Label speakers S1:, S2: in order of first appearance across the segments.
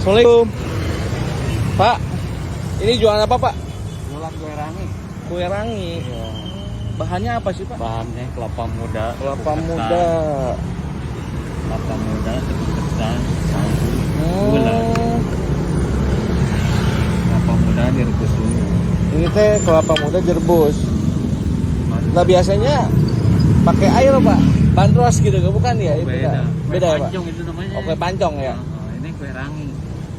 S1: Assalamualaikum. Pak, ini jualan apa Pak?
S2: Jualan kue rangi.
S1: Kue rangi.
S2: Iya.
S1: Bahannya apa sih Pak?
S2: Bahannya kelapa muda.
S1: Kelapa
S2: tepung
S1: muda.
S2: ketan. Kelapa muda, tepung ketan, sagu, gula. Kelapa muda direbus dulu.
S1: Ini teh kelapa muda direbus. Nah biasanya pakai air Pak, bandros gitu, bukan ya? Itu
S2: Beda.
S1: enggak?
S2: Kue
S1: Beda ya Pak?
S2: pancong itu namanya.
S1: Oke pancong ya.
S2: Ini kue rangi.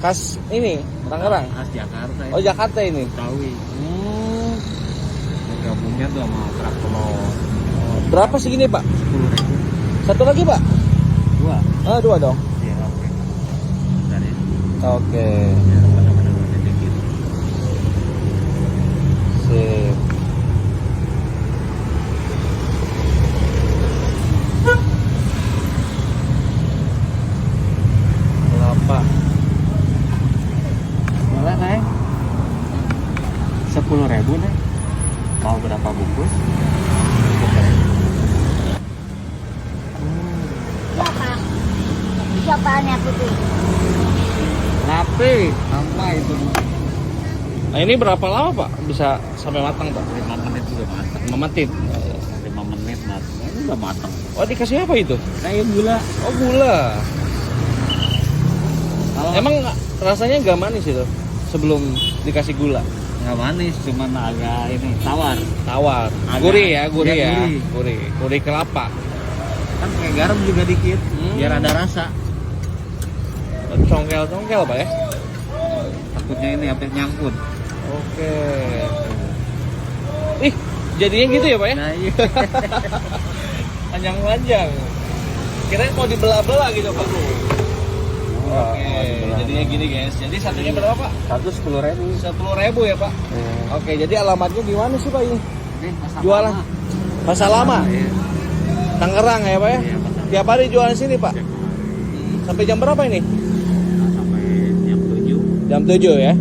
S1: Khas ini Tangerang.
S2: Khas Jakarta.
S1: Oh Jakarta ini.
S2: Betawi.
S1: Hmm.
S2: Gabungnya tuh sama kerak telur.
S1: Berapa segini Pak?
S2: 10.000.
S1: Satu lagi Pak?
S2: Dua.
S1: Ah dua dong.
S2: Iya, oke. Bentar ya.
S1: Oke.
S2: Ya, benar-benar sedikit.
S1: Sip. Kelapa.
S2: Boleh, Neng? 10.000, Neng. Mau berapa bungkus?
S3: Siapa? Siapaannya putih?
S2: Rapi, apa itu?
S1: Nah ini berapa lama Pak bisa sampai matang Pak?
S2: 5 menit sudah matang.
S1: 5 menit.
S2: 5 menit matang. Ini udah matang.
S1: Oh dikasih apa itu?
S2: Kayak gula.
S1: Oh gula.
S2: Kalau
S1: Emang rasanya nggak manis itu sebelum dikasih gula?
S2: nggak manis, cuman agak ini tawar.
S1: Tawar.
S2: Agak-
S1: Gurih ya, gurih
S2: iya,
S1: ya.
S2: gurih.
S1: Gurih. Gurih kelapa.
S2: Kan kayak garam juga dikit,
S1: Hmm.
S2: biar ada rasa.
S1: Congkel-congkel Pak ya?
S2: Takutnya ini hampir nyangkut.
S1: Oke. Ih, jadinya gitu ya Pak ya?
S2: Nah, iya.
S1: Panjang-panjang. Kirain mau dibelah-belah gitu Pak. Oke, jadinya gini guys. Jadi satunya berapa Pak?
S2: 10.000.
S1: 10.000 ya Pak? Oke, jadi alamatnya di mana sih Pak ini?
S2: Ini pasar
S1: Jualan.
S2: lama.
S1: Pasar Lama,
S2: Iya.
S1: Tangerang ya Pak ya?
S2: Iya, pasar
S1: Tiap hari jualan sini Pak? Sampai jam berapa ini?
S2: sampai jam 7.
S1: Jam 7 ya?